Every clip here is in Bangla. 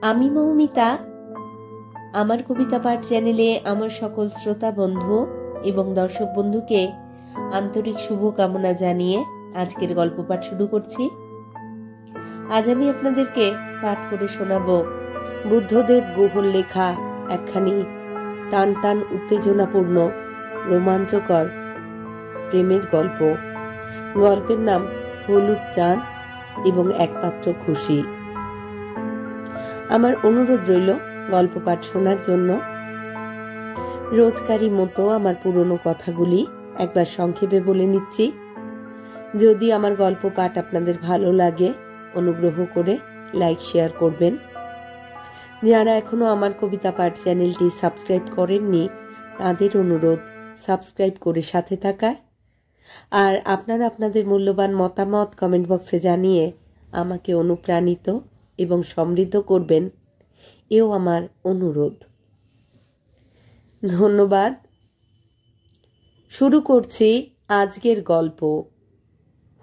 আমি মৌমিতা। আমার কবিতা পাঠ চ্যানেলে আমার সকল শ্রোতা বন্ধু এবং দর্শক বন্ধুকে আন্তরিক শুভকামনা জানিয়ে আজকের গল্প পাঠ শুরু করছি। আজ আমি আপনাদেরকে পাঠ করে শোনাব বুদ্ধদেব গুহর লেখা একখানি টান টান উত্তেজনাপূর্ণ রোমাঞ্চকর প্রেমের গল্প। গল্পের নাম হলুদ চাঁদ এবং একমাত্র খুশি। আমার অনুরোধ রইল গল্প পাঠ শোনার জন্য। রোজকারই মতো আমার পুরনো কথাগুলি একবার সংক্ষেপে বলে নিচ্ছি। যদি আমার গল্প পাঠ আপনাদের ভালো লাগে, অনুগ্রহ করে লাইক শেয়ার করবেন। যারা এখনো আমার কবিতা পাঠ চ্যানেলটি সাবস্ক্রাইব করেননি, তাদের অনুরোধ সাবস্ক্রাইব করে সাথে থাকার। আর আপনারা আপনাদের মূল্যবান মতামত কমেন্ট বক্সে জানিয়ে আমাকে অনুপ্রাণিত এবং সমৃদ্ধ করবেন, এও আমার অনুরোধ। ধন্যবাদ। শুরু করছি আজকের গল্প,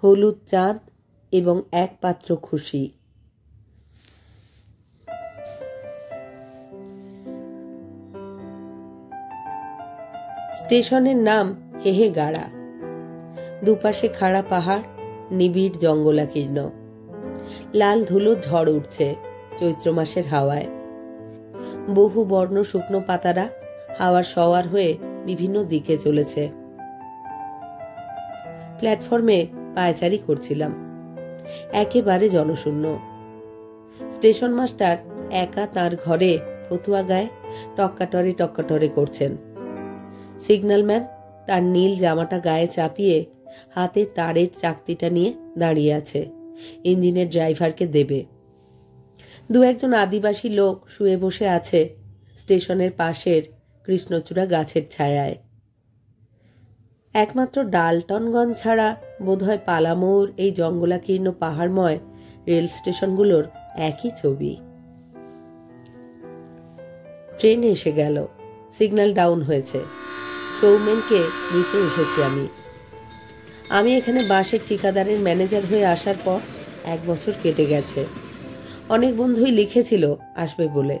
হলুদ চাঁদ এবং একমাত্র খুশি। স্টেশনের নাম হেহেগাড়া। দুপাশে খাড়া পাহাড়, নিবিড় জঙ্গলাকীর্ণ। লাল ধুলো ঝড় উঠছে চৈত্র মাসের হাওয়ায়। বহু বর্ণ শুকনো পাতারা হাওয়ার সওয়ার হয়ে বিভিন্ন দিকে চলেছে। প্ল্যাটফর্মে পায়চারি করছিলাম। একেবারে জনশূন্য। স্টেশন মাস্টার একা তার ঘরে ফতুয়া গায়ে টক্কাটরে টক্কাটরে করছেন। সিগন্যালম্যান তার নীল জামাটা গায়ে চাপিয়ে হাতে তারের চাকতিটা নিয়ে দাঁড়িয়ে আছে, ইঞ্জিনের ড্রাইভারকে দেবে। দু একজন আদিবাসী লোক শুয়ে বসে আছে স্টেশনের পাশের কৃষ্ণচূড়া গাছের ছায়ায়। একমাত্র ডালটনগঞ্জ ছাড়া বোধহয় পালামৌর এই জঙ্গলাকীর্ণ পাহাড়ময় রেল স্টেশনগুলোর একই ছবি। ট্রেন এসে গেল। সিগন্যাল ডাউন হয়েছে। সৌমেনকে নিতে এসেছি আমি এখানে বাসের ঠিকাদারের ম্যানেজার হয়ে আসার পর 1 বছর কেটে গেছে। অনেক বন্ধুই লিখেছিল আসবে বলে,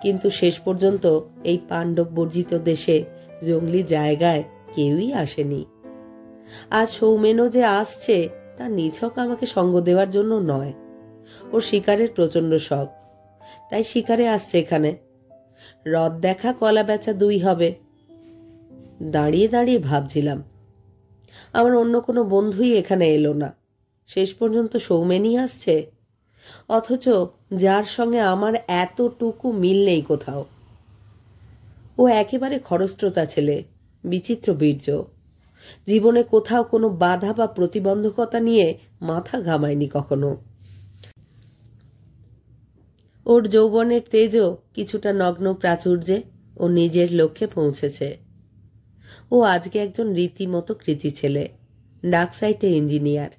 কিন্তু শেষ পর্যন্ত এই পাণ্ডব বর্জিত দেশে জঙ্গলি জায়গায় কেউই আসেনি। আজ সৌমেনও যে আসছে তা নিছক আমাকে সঙ্গ দেওয়ার জন্য নয়। ওর শিকারের প্রচন্ড শখ, তাই শিকারে আসছে এখানে। রথ দেখা কলা বেচা 2 হবে। দাঁড়িয়ে দাঁড়িয়ে ভাবছিলাম, আমার অন্য কোনো বন্ধুই এখানে এলো না। শেষ পর্যন্ত সৌমেনই আসছে, অথচ যার সঙ্গে আমার এতটুকু মিল নেই কোথাও। ও একেবারে খরস্রোতা ছেলে, বিচিত্র বীর্য। জীবনে কোথাও কোনো বাধা বা প্রতিবন্ধকতা নিয়ে মাথা ঘামায়নি কখনো। ওর যৌবনের তেজও কিছুটা নগ্ন প্রাচুর্যে ও নিজের লক্ষ্যে পৌঁছেছে। ও আজকে একজন রীতিমতো কৃতি ছেলে, ডাক সাইটে ইঞ্জিনিয়ার।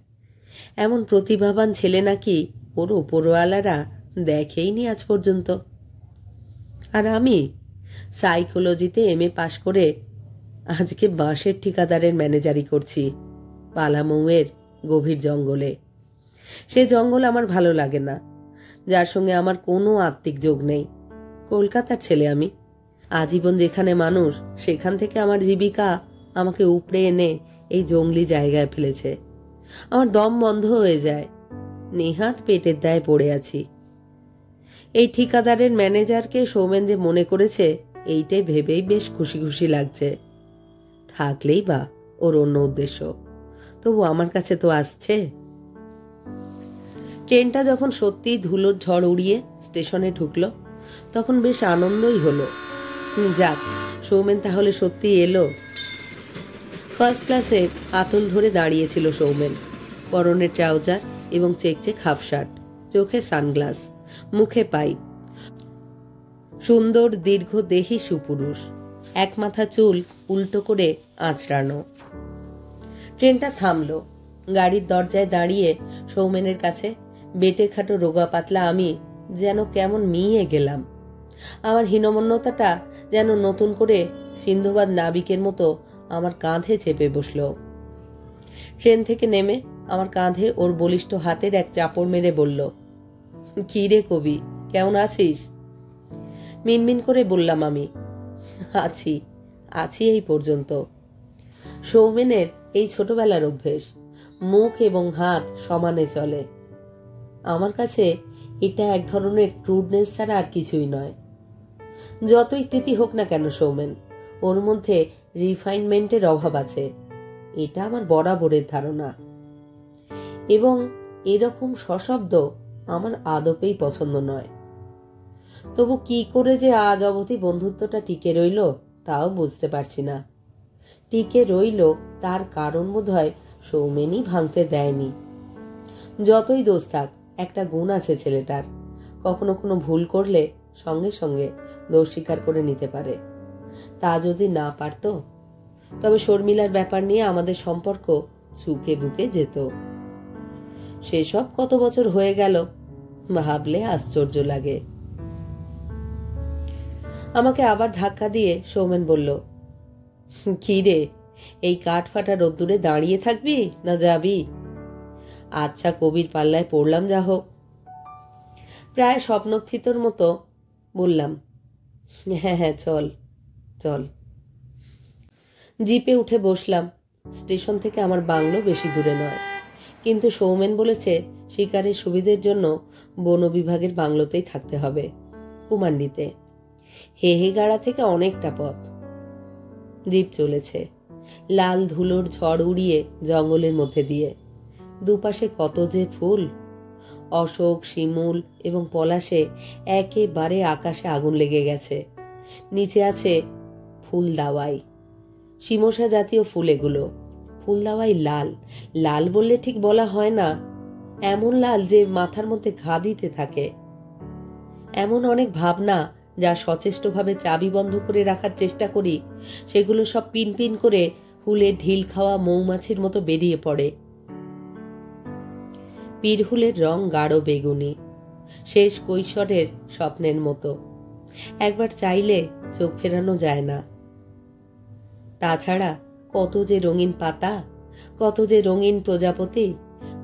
এমন প্রতিভাবান ছেলে নাকি ওর ওপরওয়ালারা দেখেইনি আজ পর্যন্ত। আর আমি সাইকোলজিতে MA পাশ করে আজকে বাঁশের ঠিকাদারের ম্যানেজারি করছি পালামৌয়ের গভীর জঙ্গলে। সে জঙ্গল আমার ভালো লাগে না, যার সঙ্গে আমার কোনো আত্মিক যোগ নেই। কলকাতার ছেলে আমি। আজীবন যেখানে মানুষ, সেখান থেকে আমার জীবিকা আমাকে উপড়ে এনে এই জঙ্গলি জায়গায় ফেলেছে। আমার দম বন্ধ হয়ে যায়, নেহাত পেটের দায়ে পড়ে আছি। এই ঠিকাদারের ম্যানেজারকে সৌমেন যে মনে করেছে, এইটাই ভেবেই বেশ খুশি খুশি লাগছে। থাকলেই বা ওর অন্য উদ্দেশ্য, তবু আমার কাছে তো আসছে। ট্রেনটা যখন সত্যিই ধুলোর ঝড় উড়িয়ে স্টেশনে ঢুকলো, তখন বেশ আনন্দই হলো। যাক, সৌমেন তাহলে সত্যি এলো। ফার্স্ট ক্লাসের হাতল ধরে দাঁড়িয়েছিল সৌমেন। পরনে ট্রাউজার এবং চেকচেক হাফ শার্ট, চোখে সানগ্লাস, মুখে পাইপ। সুন্দর দীর্ঘ দেহী সুপুরুষ, এক মাথা চুল উল্টো করে আঁচড়ানো। ট্রেনটা থামলো। গাড়ির দরজায় দাঁড়িয়ে সৌমেনের কাছে বেটে খাটো রোগা পাতলা আমি যেন কেমন মিয়ে গেলাম। আমার হীনমন্যতাটা যেন নতুন করে সিন্ধুবাদ নাবিকের মতো আমার কাঁধে চেপে বসল। ট্রেন থেকে নেমে আমার কাঁধে ওর বলিষ্ঠ হাতের এক চাপড় মেরে বলল, কি রে কবি, কেমন আছিস? মিনমিন করে বললাম আমি। আছি আছি এই পর্যন্ত। সৌমেনের এই ছোটবেলার অভ্যেস, মুখ এবং হাত সমানে চলে। আমার কাছে এটা এক ধরনের ক্রুডনেস ছাড়া আর কিছুই নয়। যতই কৃতি হোক না কেন সৌমেন, ওর মধ্যে রিফাইনমেন্টের অভাব আছে, এটা আমার বরাবরের ধারণা। এবং এরকম সশব্দ আমার আদপেই পছন্দ নয়। তবু কি করে যে আজ অবধি বন্ধুত্বটা টিকে রইল তাও বুঝতে পারছি না। টিকে রইল তার কারণ বোধহয় সৌমেনই ভাঙতে দেয়নি। যতই দোষ থাক, একটা গুণ আছে ছেলেটার, কখনো কোনো ভুল করলে সঙ্গে সঙ্গে দোষ স্বীকার করে নিতে পারে। তা যদি না পারত, তবে শর্মিলার ব্যাপার নিয়ে আমাদের সম্পর্ক চুকে বুকে যেত। সেসব কত বছর হয়ে গেল, ভাবলে আশ্চর্য লাগে। আমাকে আবার ধাক্কা দিয়ে সৌমেন বলল, কি রে, এই কাঠ ফাটা রোদ্দুরে দাঁড়িয়ে থাকবি না যাবি? আচ্ছা, কবির পাল্লায় পড়লাম যা হোক। প্রায় স্বপ্নথিতর মতো বললাম, হ্যাঁ হ্যাঁ চল চল। জিপে উঠে বসলাম। স্টেশন থেকে আমার বাংলো বেশি দূরে নয়, কিন্তু সৌমেন বলেছে শিকারের সুবিধের জন্য বন বিভাগের বাংলোতেই থাকতে হবে, কুমান্ডিতে। হেহেগাড়া থেকে অনেকটা পথ। জিপ চলেছে লাল ধুলোর ঝড় উড়িয়ে জঙ্গলের মধ্যে দিয়ে। দুপাশে কত যে ফুল! অশোক, শিমুল এবং পলাশে একেবারে আকাশে আগুন লেগে গেছে। নিচে আছে ফুল দাওয়াই, শিমশা জাতীয় ফুল এগুলো। ফুল দাওয়াই লাল, লাল বললে ঠিক বলা হয় না, এমন লাল যে মাথার মধ্যে ঘা দিতে থাকে। এমন অনেক ভাবনা যা সচেষ্টভাবে চাবি বন্ধ করে রাখার চেষ্টা করি, সেগুলো সব পিন পিন করে হুলের ঢিল খাওয়া মৌমাছির মতো বেরিয়ে পড়ে। পিরহুলের রং গাঢ় বেগুনি, শেষ কৈশোরের স্বপ্নের মতো। একবার চাইলে চোখ ফেরানো যায় না। তাছাড়া কত যে রঙিন পাতা, কত যে রঙিন প্রজাপতি,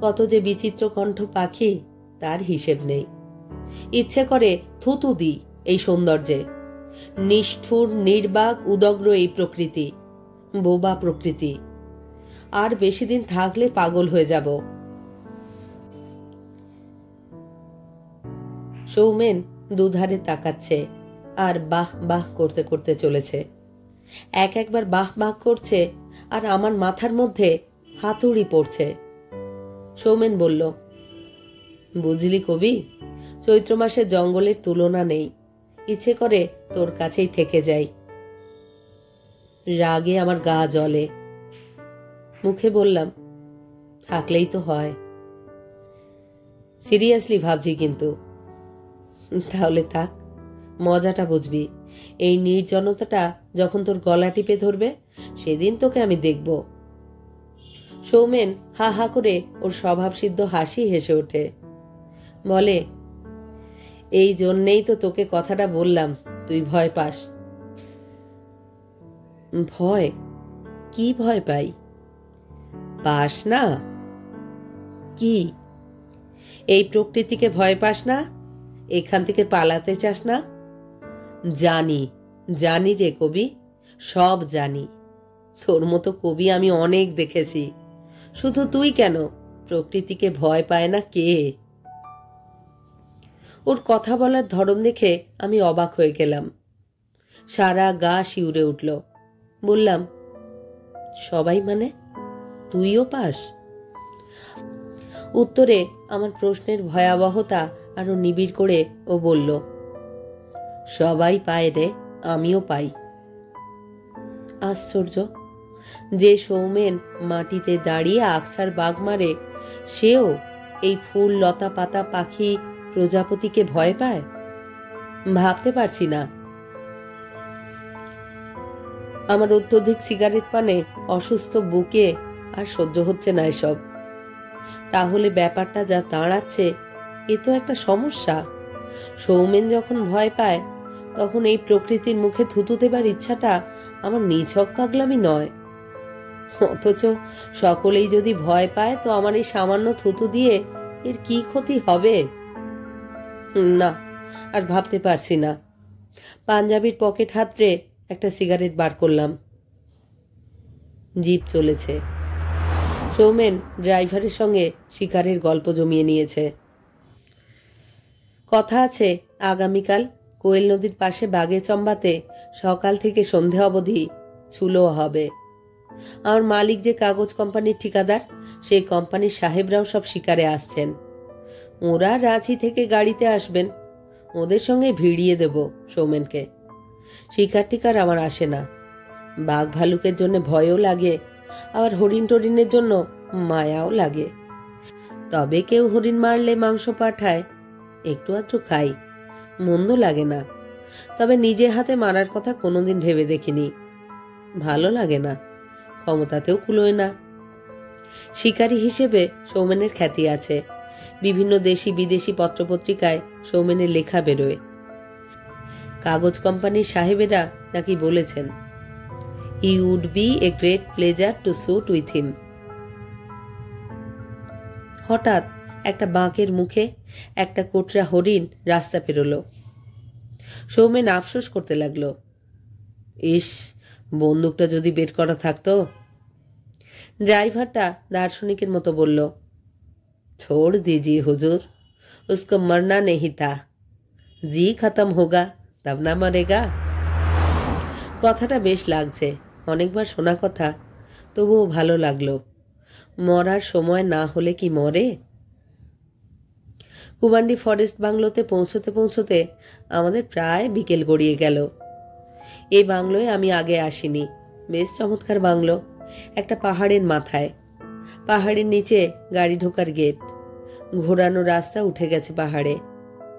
কত যে বিচিত্র কণ্ঠ পাখি, তার হিসেব নেই। ইচ্ছে করে থুতু দিই এই সৌন্দর্যে। নিষ্ঠুর, নির্বাক, উদগ্র এই প্রকৃতি, বোবা প্রকৃতি। আর বেশি দিন থাকলে পাগল হয়ে যাব। সৌমেন দুধারে তাকাচ্ছে আর বাহ বাহ করতে করতে চলেছে। একবার বাহ বাহ করছে আর আমার মাথার মধ্যে হাতুড়ি পড়ছে। সৌমেন বলল, বুঝলি কবি, চৈত্র মাসে জঙ্গলের তুলনা নেই। ইচ্ছে করে তোর কাছেই থেকে যাই। রাগে আমার গা জ্বলে। মুখে বললাম, থাকলেই তো হয়। সিরিয়াসলি ভাবছি কিন্তু। তাহলে থাক, মজাটা বুঝবি। এই নির্জনতাটা যখন তোর গলা টিপে ধরবে, সেদিন তোকে আমি দেখব। সৌমেন হা হা করে ওর স্বভাবসিদ্ধ হাসি হেসে ওঠে। বলে, এই জন্যেই তো তোকে কথাটা বললাম, তুই ভয় পাস। ভয়? কি ভয় পাই? পাস না? কি? এই প্রকৃতিকে ভয় পাস না? এখান থেকে পালাতে চাস না? জানি, জানি রে কবি, সব জানি। তোর মতো কবি আমি অনেক দেখেছি। শুধু তুই কেন, প্রকৃতিকে ভয় পায় না কে? ওর কথা বলার ধরন দেখে আমি অবাক হয়ে গেলাম। সারা গা শিউরে উঠল। বললাম, সবাই মানে? তুইও পাস? উত্তরে আমার প্রশ্নের ভয়াবহতা আরো নিবিড় করে ও বলল, সবাই পায় রে, আমিও পাই। আশ্চর্য, যে সৌমেন মাটিতে দাঁড়িয়ে আকছার বাগ মারে, সেও এই ফুল, লতা, পাতা, পাখি, প্রজাপতিকে ভয় পায়? ভাবতে পারছি না। আমার অত্যধিক সিগারেট পানে অসুস্থ বুকে আর সহ্য হচ্ছে না এসব। তাহলে ব্যাপারটা যা দাঁড়াচ্ছে, এ তো একটা সমস্যা। সৌমেন যখন ভয় পায়, তখন এই প্রকৃতির মুখে থুতু দেবার ইচ্ছাটা আমার নিছক পাগলামি নয়। অথচ সকলেই যদি ভয় পায়, তো আমার এই সামান্য থুতু দিয়ে এর কি ক্ষতি হবে? না, আর ভাবতে পারছি না। পাঞ্জাবির পকেট হাতড়ে একটা সিগারেট বার করলাম। জিপ চলেছে। সৌমেন ড্রাইভারের সঙ্গে শিকারের গল্প জমিয়ে নিয়েছে। কথা আছে আগামীকাল কোয়েল নদীর পাশে বাগে চম্বাতে সকাল থেকে সন্ধে অবধি ছুলো হবে। আমার মালিক যে কাগজ কোম্পানির ঠিকাদার, সেই কোম্পানির সাহেবরাও সব শিকারে আসছেন। ওরা রাঁচি থেকে গাড়িতে আসবেন। ওদের সঙ্গে ভিড়িয়ে দেব সৌমেনকে। শিকার টিকার আমার আসে না। বাঘ ভালুকের জন্য ভয়ও লাগে, আবার হরিণ টরিনের জন্য মায়াও লাগে। তবে কেউ হরিণ মারলে মাংস পাঠায়, একটু আধটু খাই, মন্দ লাগে না। তবে নিজে হাতে মারার কথা কোনোদিন ভেবে দেখিনি। ভালো লাগে না, ক্ষমতাতেও কুলোয় না। শিকারী হিসেবে সৌমেনের খ্যাতি আছে। বিভিন্ন দেশি বিদেশি পত্রপত্রিকায় সৌমেনের লেখা বেরোয়। কাগজ কোম্পানির সাহেবেরা নাকি বলেছেন, he would be a great pleasure to shoot with him. হঠাৎ একটা বাঁকের মুখে একটা কোটরা হরিণ রাস্তা পেরোলো। সৌমেন আফসোস করতে লাগলো, ইস, বন্দুকটা যদি বের করা থাকতো। ড্রাইভারটা দার্শনিকের মতো বলল, छोड़ दीजिए हुजूर, उसको मरना नहीं था, जी खत्म होगा तब ना मरेगा। কথাটা বেশ লাগছে, অনেকবার শোনা কথা, তবুও ভালো লাগলো। মরার সময় না হলে কি মরে? কুবান্ডি ফরেস্ট বাংলোতে পৌঁছতে পৌঁছতে আমাদের প্রায় বিকেল গড়িয়ে গেল। এই বাংলোয় আমি আগে আসিনি। বেশ চমৎকার বাংলো, একটা পাহাড়ের মাথায়। পাহাড়ের নিচে গাড়ি ঢোকার গেট, ঘোরানো রাস্তা উঠে গেছে পাহাড়ে।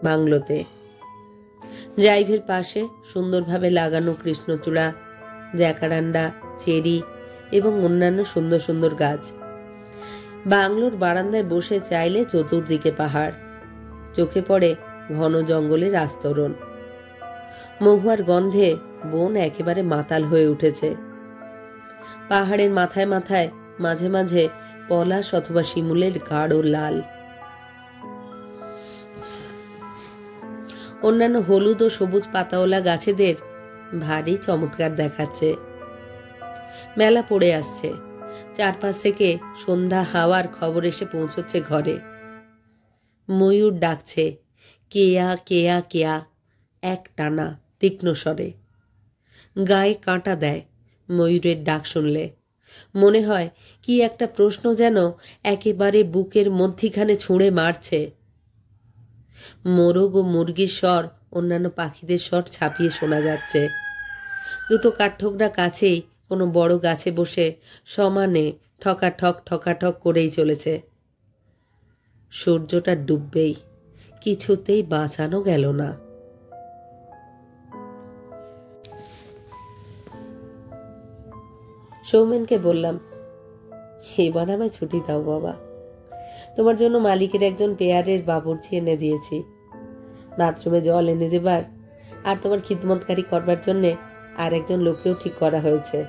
বাংলোতে ড্রাইভের পাশে সুন্দরভাবে লাগানো কৃষ্ণচূড়া, জ্যাকারান্ডা, চেরি এবং অন্যান্য সুন্দর সুন্দর গাছ। বাংলোর বারান্দায় বসে চাইলে চতুর্দিকে পাহাড়, চোখে পড়ে ঘন জঙ্গলের আস্তরণ। মহুয়ার গন্ধে বন একেবারে মাতাল হয়ে উঠেছে। পাহাড়ের মাথায় মাথায় মাঝে মাঝে পলাশ অথবা শিমুলের গাঢ় লাল। অন্যান্য হলুদ ও সবুজ পাতাওয়ালা গাছেদের ভারী চমৎকার দেখাচ্ছে। মেলা পড়ে আসছে। চারপাশ থেকে সন্ধ্যা হাওয়ার খবর এসে পৌঁছচ্ছে ঘরে। ময়ূর ডাকছে, কেয়া কেয়া কেয়া, এক টানা তীক্ষ্ণ স্বরে। গায়ে কাঁটা দেয় ময়ূরের ডাক শুনলে। মনে হয় কি একটা প্রশ্ন যেন একেবারে বুকের মধ্যিখানে ছুঁড়ে মারছে। মোরগ ও মুরগির স্বর অন্যান্য পাখিদের স্বর ছাপিয়ে শোনা যাচ্ছে। দুটো কাঠঠোকরা কাছেই কোনো বড় গাছে বসে সমানে ঠকাঠক ঠকাঠক করেই চলেছে। সূর্যটা ডুববেই, কিছুতেই বাঁচানো গেল না। সৌমেনকে বললাম, এবার আমায় ছুটি দাও বাবা। তোমার জন্য মালিকের একজন পেয়ারের বাবুর্চি এনে দিয়েছি। বাথরুমে জল এনে দেবার আর তোমার খিদমতকারী করবার জন্য আর একজন লোককেও ঠিক করা হয়েছে।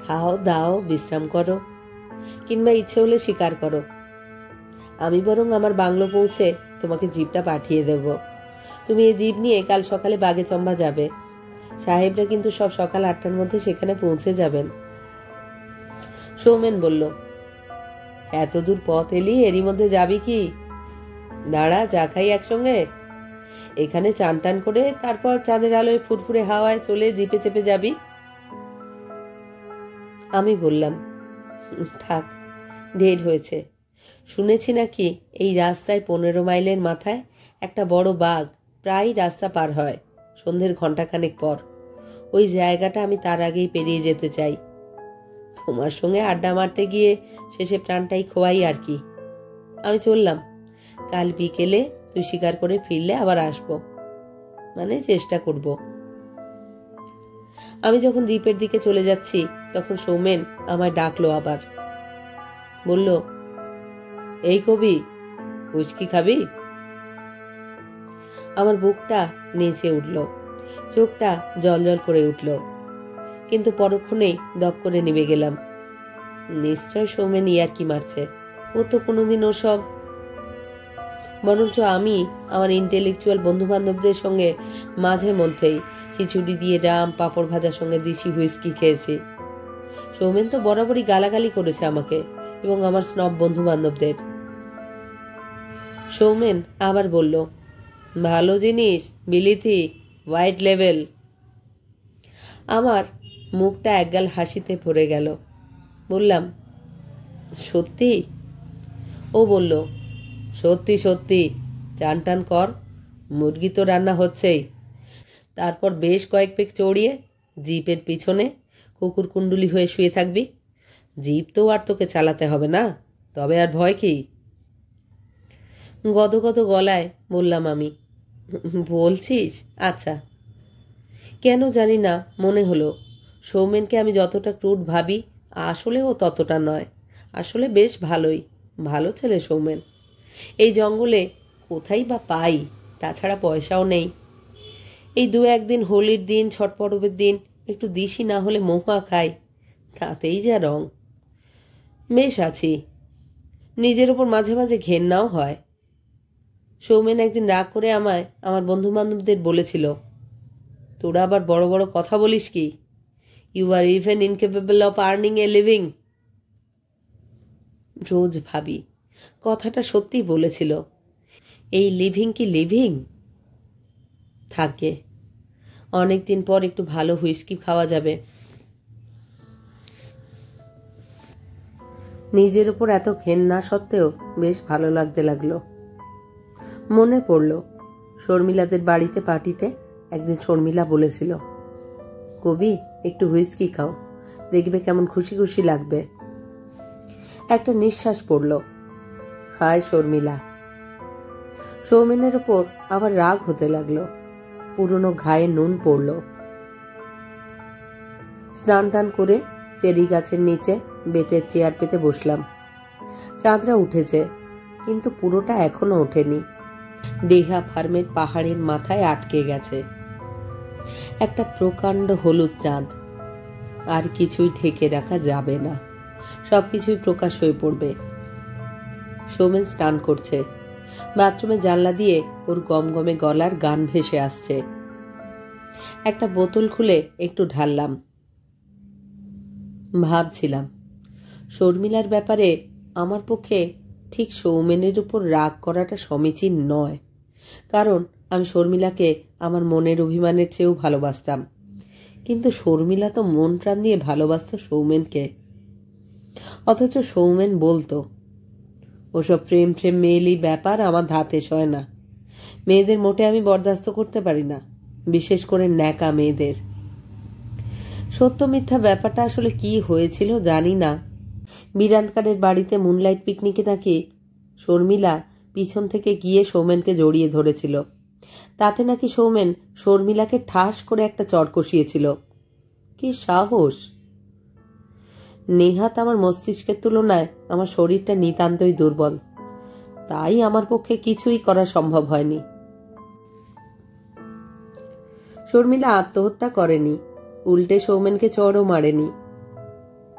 খাও দাও, বিশ্রাম করো, কিংবা ইচ্ছে হলে শিকার করো। আমি বরং আমার বাংলো পৌঁছে তোমাকে জিপটা পাঠিয়ে দেব। তুমি এই জিপ নিয়ে কাল সকালে বাগে চম্বা যাবে। সাহেবরা কিন্তু সব সকাল 8টার মধ্যে সেখানে পৌঁছে যাবেন। সৌমেন বলল, এত দূর পথ এলি, এরই মধ্যে যাবি কি? দাঁড়া, চা খাই একসঙ্গে। এখানে চান টান করে তারপর চাঁদের আলোয় ফুরফুরে হাওয়ায় চলে জিপে চেপে যাবি। আমি বললাম, থাক, ঢের হয়েছে। শুনেছি নাকি এই রাস্তায় 15 মাইলের মাথায় একটা বড় বাঘ প্রায় রাস্তা পার হয় সন্ধ্যের ঘণ্টাখানেক পর। ওই জায়গাটা আমি তার আগেই পেরিয়ে যেতে চাই। তোমার সঙ্গে আড্ডা মারতে গিয়ে শেষে প্রাণটাই খোয়াই আর কি। আমি চললাম। কাল বিকেলে তুই শিকার করে ফিরলে আবার আসবো, মানে চেষ্টা করব। আমি যখন জিপের দিকে চলে যাচ্ছি তখন সৌমেন আমায় ডাকলো আবার। বলল, এই কবি, হুইস্কি খাবি? আমার বুকটা নেচে উঠল, চোখটা জল জল করে উঠল, কিন্তু পরক্ষণেই দপ করে নিভে গেলাম। নিশ্চয় সৌমেন ইয়ার্কি মারছে। ও তো কোনোদিন ওসব। বরঞ্চ আমি আমার ইন্টেলেকচুয়াল বন্ধুবান্ধবদের সঙ্গে মাঝে মধ্যেই খিচুড়ি দিয়ে ডাম, পাঁপড় ভাজার সঙ্গে দেশি হুইস্কি খেয়েছি। সৌমেন তো বরাবরই গালাগালি করেছে আমাকে এবং আমার স্নব বন্ধুবান্ধবদের। সৌমেন আবার বলল, ভালো জিনিস, বিলিতি, হোয়াইট লেভেল। আমার মুখটা একগাল হাসিতে ভরে গেল। বললাম, সত্যি? ও বলল, সত্যি সত্যি, চান টান কর, মুরগি তো রান্না হচ্ছেই। তারপর বেশ কয়েক পেক চড়িয়ে জিপের পিছনে কুকুর কুণ্ডুলি হয়ে শুয়ে থাকবি। জিপ তো আর তোকে চালাতে হবে না, তবে আর ভয় কি? গদগদ গলায় বললাম আমি, বলছিস? আচ্ছা। কেন জানি না মনে হলো সৌমেনকে আমি যতটা ক্রুড ভাবি আসলে ও ততটা নয়। আসলে বেশ ভালোই, ভালো ছেলে সৌমেন। এই জঙ্গলে কোথায় বা পাই? তাছাড়া পয়সাও নেই। এই দু একদিন হোলির দিন, ছট পরবের দিন একটু দিশি না হলে মহুয়া খাই, তাতেই যা রং। বেশ আছি। নিজের ওপর মাঝে মাঝে ঘেন্নাও হয়। সৌমেন একদিন রাগ করে আমায় আমার বন্ধু বান্ধবদের বলেছিল, তোরা আবার বড় বড় কথা বলিস কি? You are even incapable of earning a living. রোজ ভাবি কথাটা সত্যি বলেছিল। এই লিভিং কি লিভিং? থাকে, অনেকদিন পর একটু ভালো হুইস্কি খাওয়া যাবে। নিজের উপর এত ঘেন্না সত্ত্বেও বেশ ভালো লাগতে লাগলো। মনে পড়ল শর্মিলাদের বাড়িতে পার্টিতে একদিন শর্মিলা বলেছিল, কবি একটু হুইস্কি খাও, দেখবে কেমন খুশি খুশি লাগবে। একটা নিঃশ্বাস পড়ল। হায় শর্মিলা। সৌমেনের ওপর আবার রাগ হতে লাগলো। পুরনো ঘায়ে নুন পড়ল। স্নান টান করে চেরি গাছের নিচে বেতের চেয়ার পেতে বসলাম। চাঁদরা উঠেছে, কিন্তু পুরোটা এখনো ওঠেনি। ডেহা ফার্মের পাহাড়ের মাথায় আটকে গেছে একটা প্রকাণ্ড হলুদ চাঁদ। আর কিছুই ঢেকে রাখা যাবে না, সবকিছুই প্রকাশ হয়ে পড়বে। সৌমেন স্নান করছে। বাথরুমের জানলা দিয়ে ওর গমগমে গলার গান ভেসে আসছে। একটা বোতল খুলে একটু ঢাললাম। ভাবছিলাম শর্মিলার ব্যাপারে আমার পক্ষে ঠিক সৌমেনের উপর রাগ করাটা সমীচীন নয়, কারণ আমি শর্মিলাকে আমার মনের অভিমানের চেয়েও ভালোবাসতাম। কিন্তু শর্মিলা তো মন প্রাণ দিয়ে ভালোবাসত সৌমেনকে। অথচ সৌমেন বলতো, ওসব প্রেম প্রেম মেয়েলি ব্যাপার আমার ধাতে সয় না। মেয়েদের মোটে আমি বরদাস্ত করতে পারি না, বিশেষ করে ন্যাকা মেয়েদের। সত্য মিথ্যা ব্যাপারটা আসলে কি হয়েছিল জানি না। বিরান্তকারের বাড়িতে মুনলাইট পিকনিকে নাকি শর্মিলা পিছন থেকে গিয়ে সৌমেনকে জড়িয়ে ধরেছিল। তাতে নাকি সৌমেন শর্মিলাকে ঠাস করে একটা চড় কষিয়েছিল। কি সাহস! নেহাত আমার মস্তিষ্কের তুলনায় আমার শরীরটা নিতান্তই দুর্বল, তাই আমার পক্ষে কিছুই করা সম্ভব হয়নি। শর্মিলা আত্মহত্যা করেনি, উল্টে সৌমেনকে চড়ও মারেনি।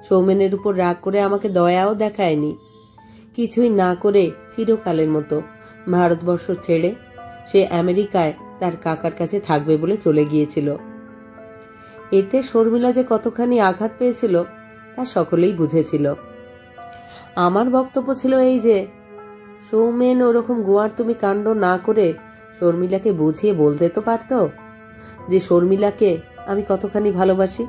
সৌমেনের উপর রাগ করে আমাকে দয়াও দেখায়নি। কিছুই না করে চিরকালের মতো ভারতবর্ষ ছেড়ে সে আমেরিকায় তার কাকার কাছে থাকবে বলে চলে গিয়েছিল। এতে শর্মিলা যে কতখানি আঘাত পেয়েছিল তা সকলেই বুঝেছিল। আমার বক্তব্য ছিল এই যে, সৌমেন ওরকম গোয়ার তুমি কাণ্ড না করে শর্মিলাকে বুঝিয়ে বলতে তো পারত যে শর্মিলাকে আমি কতখানি ভালোবাসি,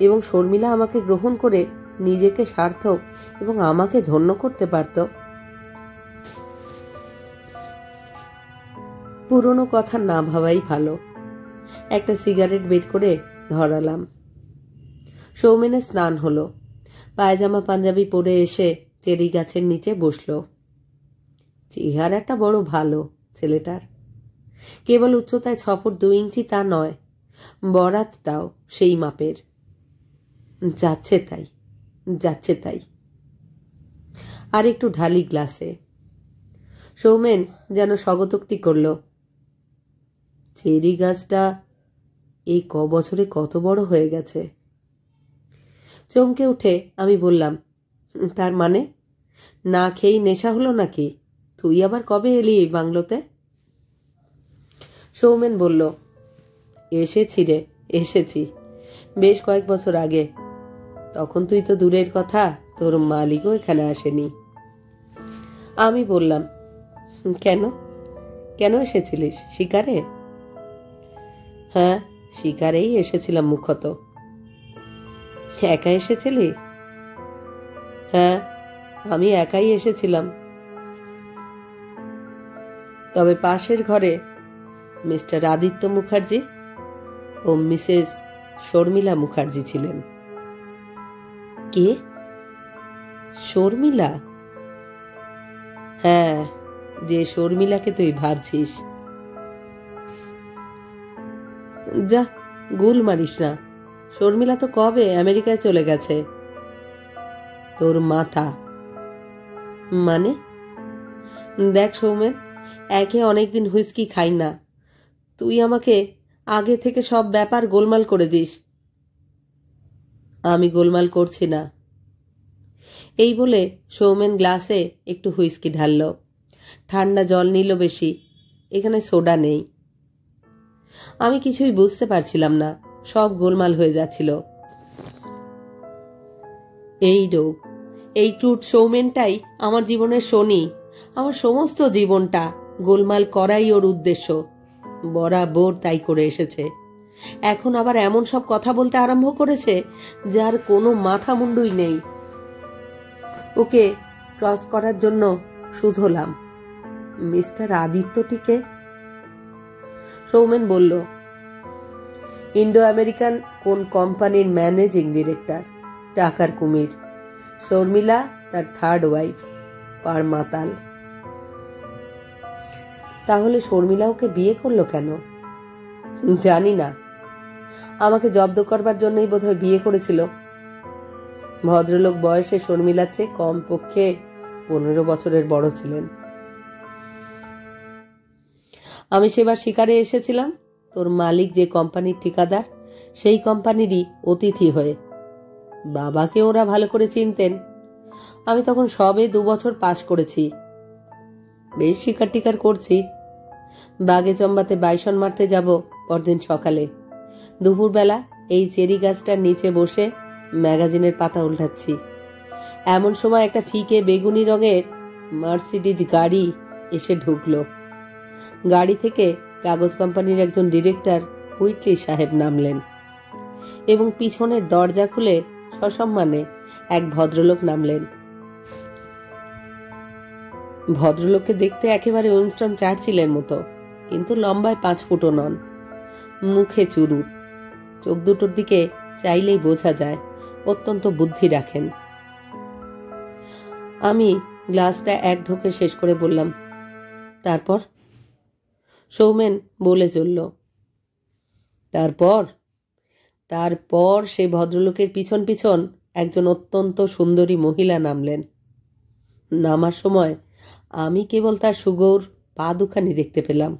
এবং শর্মিলা আমাকে গ্রহণ করে নিজেকে সার্থক এবং আমাকে ধন্য করতে পারত। পুরনো কথা না ভাবাই ভালো। একটা সিগারেট বের করে ধরালাম। সৌমেনের স্নান হলো। পায়জামা পাঞ্জাবি পরে এসে চেরি গাছের নিচে বসল। চেহারাটা বড় ভালো ছেলেটার। কেবল উচ্চতায় 6 ফুট 2 ইঞ্চি তা নয়, বরাতটাও সেই মাপের। যাচ্ছে তাই, যাচ্ছে তাই। আর একটু ঢালি গ্লাসে। সৌমেন যেন স্বগতোক্তি করল, চেরি গাছটা এই বছরে কত বড় হয়ে গেছে। চমকে উঠে আমি বললাম, তার মানে না খেয়েই নেশা হলো নাকি? তুই আবার কবে এলি এই বাংলোতে? সৌমেন বলল, এসেছি রে, এসেছি বেশ কয়েক বছর আগে। তখন তুই তো দূরের কথা, তোর মালিকও এখানে আসেনি। আমি বললাম, কেন কেন এসেছিলিস? শিকারে? হ্যাঁ, শিকারেই এসেছিলাম মুখ্যত। একা এসেছিলি? হ্যাঁ, আমি একাই এসেছিলাম। তবে পাশের ঘরে মিস্টার আদিত্য মুখার্জি ও মিসেস শর্মিলা মুখার্জি ছিলেন। কে? শর্মিলা? হ্যাঁ, যে শর্মিলাকে তুই ভাবছিস। যা, গুল মারিস না। শর্মিলা তো কবে আমেরিকায় চলে গেছে। তোর মাথা। মানে? দেখ সৌমেন, একে অনেকদিন হুইস্কি খাই না, তুই আমাকে আগে থেকে সব ব্যাপার গোলমাল করে দিস। আমি গোলমাল করছি না। এই বলে সৌমেন গ্লাসে একটু হুইস্কি ঢালল। ঠান্ডা জল নিল বেশি, এখানে সোডা নেই। আমি কিছুই বুঝতে পারছিলাম না, সব গোলমাল হয়ে যাচ্ছিল। এই রোগ, এই ক্রুড সৌমেনটাই আমার জীবনের শনি। আমার সমস্ত জীবনটা গোলমাল করাই ওর উদ্দেশ্য, বরাবর তাই করে এসেছে। এখন আবার এমন সব কথা বলতে আরম্ভ করেছে যার কোনো মাথা মুন্ডুই নেই। ওকে ক্রস করার জন্য শুধলাম। মিস্টার আদিত্যটিকে? সৌমেন বলল, ইন্ডো আমেরিকান কোন কোম্পানির ম্যানেজিং ডিরেক্টর, টাকার কুমির। শর্মিলা তার থার্ড ওয়াইফ, পার মাতাল। তাহলে শর্মিলা ওকে বিয়ে করলো কেন? জানি না, আমাকে জব্দ করবার জন্যই বোধহয় বিয়ে করেছিল। ভদ্রলোক বয়সে শর্মিলার চেয়ে কম পক্ষে 15 বছরের বড় ছিলেন। আমি সেবার শিকারে এসেছিলাম তোর মালিক যে কোম্পানির ঠিকাদার, সেই কোম্পানিরই অতিথি হয়ে। বাবাকে ওরা ভালো করে চিনতেন। আমি তখন সবে 2 বছর পাশ করেছি। বেশ শিকার টিকার করছি। বাগে চম্বাতে বাইসন মারতে যাব পরদিন সকালে। দুপুরবেলা এই চেরি গাছটার নিচে বসে ম্যাগাজিনের পাতা উল্টাচ্ছি। এমন সময় একটা ফিকে বেগুনি রঙের মার্সিডিজ গাড়ি এসে ঢুকলো। গাড়ি থেকে কাগজ কোম্পানির একজন ডিরেক্টর হুইটলি সাহেব নামলেন এবং পিছনের দরজা খুলে সসম্মানে এক ভদ্রলোক নামলেন। ভদ্রলোককে দেখতে একেবারে উইনস্টন চার্চিলের মতো, কিন্তু লম্বায় 5 ফুটও নন। মুখে চুরুট, চোখ দুটোর দিকে চাইলেই বোঝা যায় অত্যন্ত বুদ্ধি রাখেন। আমি গ্লাসটা এক ঢোকে শেষ করে বললাম, তারপর? সৌমেন বলে চলল, তারপর সে ভদ্রলোকের পিছন পিছন একজন অত্যন্ত সুন্দরী মহিলা নামলেন। নামার সময় আমি কেবল তার সুগৌর পা দুখানি দেখতে পেলাম,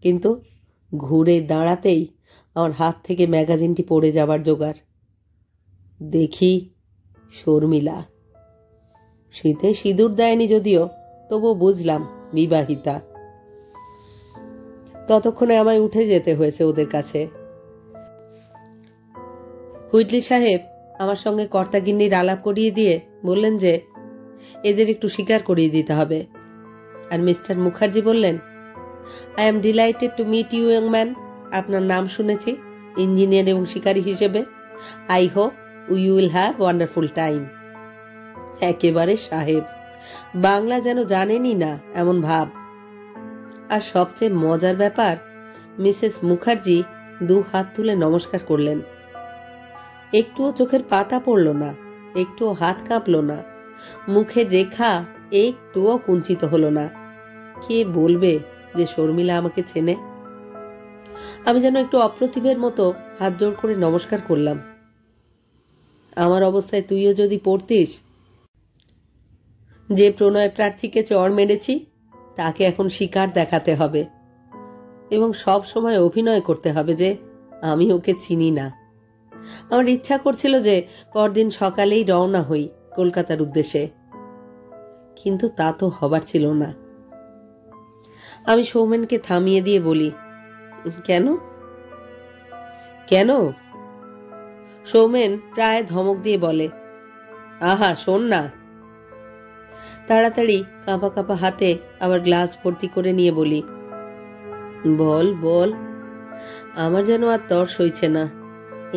কিন্তু ঘুরে দাঁড়াতেই আমার হাত থেকে ম্যাগাজিনটি পড়ে যাবার জোগাড়। দেখি শর্মিলা। শীতে সিঁদুর দেয়নি যদিও, তবু বুঝলাম বিবাহিতা। ততক্ষণে আমায় উঠে যেতে হয়েছে ওদের কাছে। হুইটলি সাহেব আমার সঙ্গে কর্তাগিন্নির আলাপ করিয়ে দিয়ে বললেন যে এদের একটু স্বীকার করিয়ে দিতে হবে। আর মিস্টার মুখার্জি বললেন, I am delighted to meet you young man. আপনার নাম শুনেছি ইঞ্জিনিয়ার এবং শিকারী হিসেবে। I hope we will have wonderful time. একেবারে সাহেব, বাংলা যেন জানেনই না এমন ভাব। আর সবচেয়ে মজার ব্যাপার, মিসেস মুখার্জি 2 হাত তুলে নমস্কার করলেন। একটুও চোখের পাতা পড়ল না, একটুও হাত কাঁপল না, মুখের রেখা একটুও কুঞ্চিত হলো না। কে বলবে যে শর্মিলা আমাকে চেনে? আমি যেন একটু অপ্রতিভের মতো হাত জোড় করে নমস্কার করলাম। আমার অবস্থায় তুইও যদি পড়তিস, যে প্রণয় প্রার্থীকে চড় মেরেছি তাকে এখন শিকার দেখাতে হবে এবং সব সময় অভিনয় করতে হবে যে আমি ওকে চিনি না। আমার ইচ্ছা করছিল যে পরদিন সকালেই রওনা হই কলকাতার উদ্দেশ্যে, কিন্তু তা তো হবার ছিল না। আমি সৌমেনকে থামিয়ে দিয়ে বলি, কেন কেন? সৌমেন প্রায় ধমক দিয়ে বলে, আহা শোন না। তাড়াতাড়ি কাঁপা কাঁপা হাতে আবার গ্লাস ভর্তি করে নিয়ে বলি, বল বল। আমার যেন আর তর সইছে না।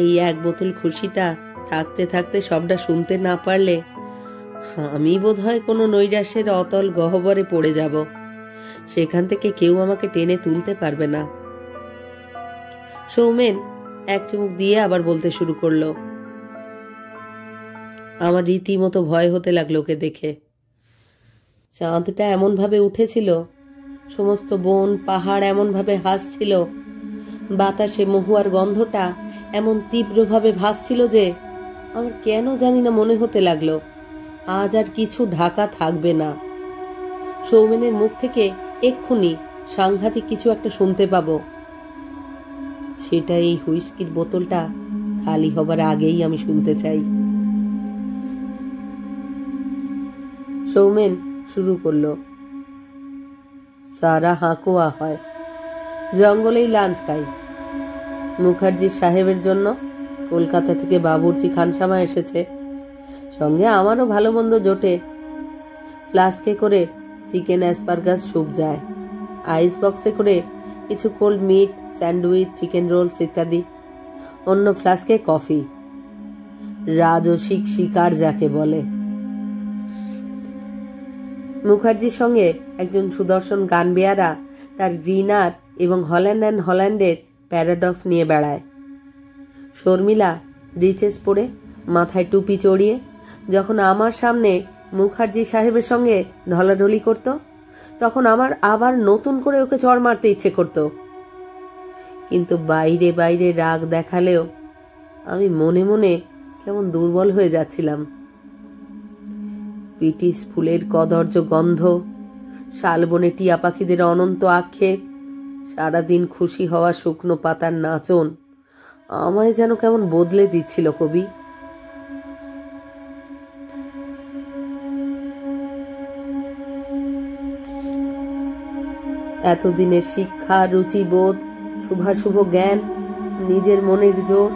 এই এক বোতল খুশিটা থাকতে থাকতে সবটা শুনতে না পারলে আমি বোধ হয় কোনো নৈরাশ্যের অতল গহ্বরে পড়ে যাব। সেখান থেকে কেউ আমাকে টেনে তুলতে পারবে না। সৌমেন এক চুমুক দিয়ে আবার বলতে শুরু করলো, আমার রীতিমতো ভয় হতে লাগলো ওকে দেখে। চাঁদটা এমন ভাবে উঠেছিল, সমস্ত বন পাহাড় এমন ভাবে হাসছিল, বাতাসে মহুয়ার গন্ধটা এমন তীব্রভাবে ভাসছিল যে আমার কেন জানি না মনে হতে লাগলো আজ আর কিছু ঢাকা থাকবে না। সৌমেনের মুখ থেকে এক্ষুনি সাংঘাতিক কিছু একটা শুনতে পাবো। সেটা এই হুইস্কির বোতলটা খালি হবার আগেই আমি শুনতে চাই। সৌমেন শুরু করলো, সারা হাঁকুয়া হয়, জঙ্গলেই লাঞ্চ খাই। মুখার্জি সাহেবের জন্য কলকাতা থেকে বাবুর্চি খানসামা এসেছে, সঙ্গে আমারও ভালো মন্দ জোটে। ফ্লাস্কে করে চিকেন অ্যাসপারগাস স্যুপ যায়, আইস বক্সে করে কিছু cold meat, sandwich, chicken rolls ইত্যাদি। অন্য ফ্লাস্কে কফি, রাজসিক শিকার যাকে বলে। মুখার্জির সঙ্গে একজন সুদর্শন গান বেয়ারা তার গ্রিনার এবং হল্যান্ড অ্যান্ড হল্যান্ডের প্যারাডক্স নিয়ে বেড়ায়। শর্মিলা রিচেস পরে মাথায় টুপি চড়িয়ে যখন আমার সামনে মুখার্জি সাহেবের সঙ্গে ঢলাঢলি করত, তখন আমার আবার নতুন করে ওকে চড় মারতে ইচ্ছে করত। কিন্তু বাইরে বাইরে রাগ দেখালেও আমি মনে মনে কেমন দুর্বল হয়ে যাচ্ছিলাম। পিটিস ফুলের কদর্য গন্ধ, শালবনে টিয়া পাখিদের অনন্ত আক্ষেপ, সারাদিন খুশি হওয়া শুকনো পাতার নাচন আমায় যেন কেমন বদলে দিচ্ছিল কবি। এতদিনের শিক্ষা, রুচিবোধ, শুভাশুভ জ্ঞান, নিজের মনের জোর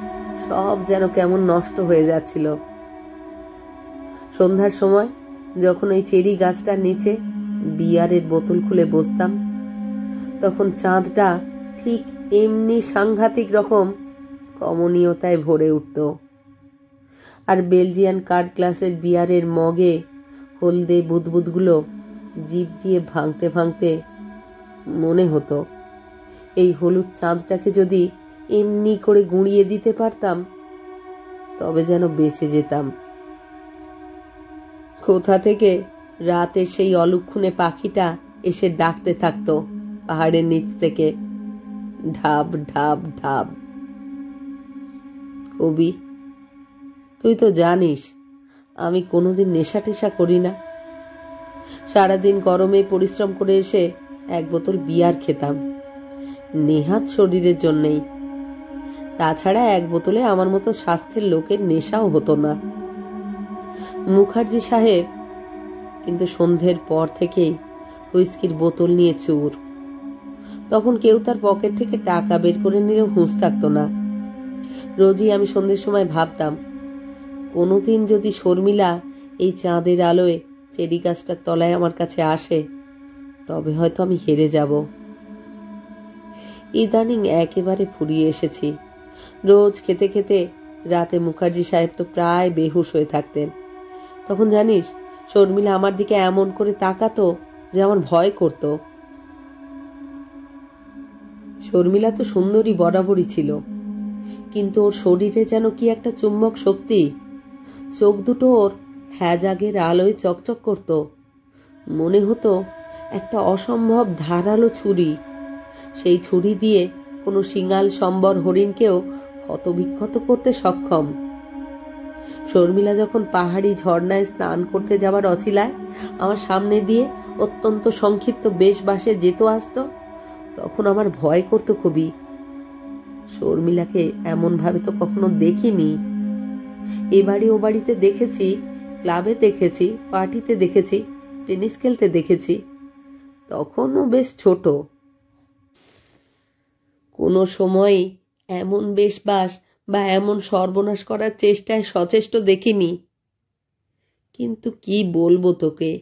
সব যেন কেমন নষ্ট হয়ে যাচ্ছিল। সন্ধ্যার সময় যখন ওই চেরি গাছটার নিচে বিয়ারের বোতল খুলে বসতাম, তখন চাঁদটা ঠিক এমনি সাংঘাতিক রকম কমনীয়তায় ভরে উঠত। আর বেলজিয়ান কার্ড গ্লাসের বিয়ারের মগে হলদে বুদবুদগুলো জিভ দিয়ে ভাঙতে ভাঙতে মনে হতো এই হলুদ চাঁদটাকে যদি এমনি করে গুঁড়িয়ে দিতে পারতাম তবে যেন বেঁচে যেতাম। কোথা থেকে রাতের সেই অলক্ষণে পাখিটা এসে ডাকতে থাকতো পাহাড়ের নিচ থেকে, ঢাব ঢাব ঢাব। কবি, তুই তো জানিস আমি কোনোদিন নেশা টেশা করি না। সারাদিন গরমে পরিশ্রম করে এসে এক বোতল বিয়ার খেতাম, নেহাত শরীরের জন্যেই। তাছাড়া এক বোতলে আমার মতো স্বাস্থ্যের লোকের নেশাও হতো না। মুখার্জি সাহেব কিন্তু সন্ধ্যের পর থেকেই হুইস্কির বোতল নিয়ে চুর। তখন কেউ তার পকেট থেকে টাকা বের করে নিলেও হুঁশ থাকতো না। রোজই আমি সন্ধ্যের সময় ভাবতাম, কোনোদিন যদি শর্মিলা এই চাঁদের আলোয় চেরি গাছটার তলায় আমার কাছে আসে তবে হয়তো আমি হেরে যাব। ইদানিং একেবারে ফুরিয়ে এসেছি। রোজ খেতে খেতে রাতে মুখার্জি সাহেব তো প্রায় বেহুশ হয়ে থাকতেন। তখন জানিস শর্মিলা আমার দিকে এমন করে তাকাতো যে আমার ভয় করত। শর্মিলা তো সুন্দরী বরাবরই ছিল, কিন্তু ওর শরীরে যেন কি একটা চুম্বক শক্তি। চোখ দুটো ওর হ্যাজাগের আলোয় চকচক করত। মনে হতো একটা অসম্ভব ধারালো ছুরি, সেই ছুরি দিয়ে কোনো শিঙাল সম্বর হরিণকেও হতবিক্ষত করতে সক্ষম। শর্মিলা যখন পাহাড়ি ঝর্ণায় স্নান করতে যাবার অছিলায় আমার সামনে দিয়ে অত্যন্ত সংক্ষিপ্ত বেশবাসে যেত আসতো, তখন আমার ভয় করতো খুবই। শর্মিলাকে এমন ভাবে তো কখনো দেখিনি। এ বাড়ি ও বাড়িতে দেখেছি, ক্লাবে দেখেছি, পার্টিতে দেখেছি, টেনিস খেলতে দেখেছি, তখনও বেশ ছোট। কোনো সময়ই এমন বেশবাস বা এমন সর্বনাশ করার চেষ্টায় সচেষ্ট দেখিনি। কিন্তু কি বলবো তোকে,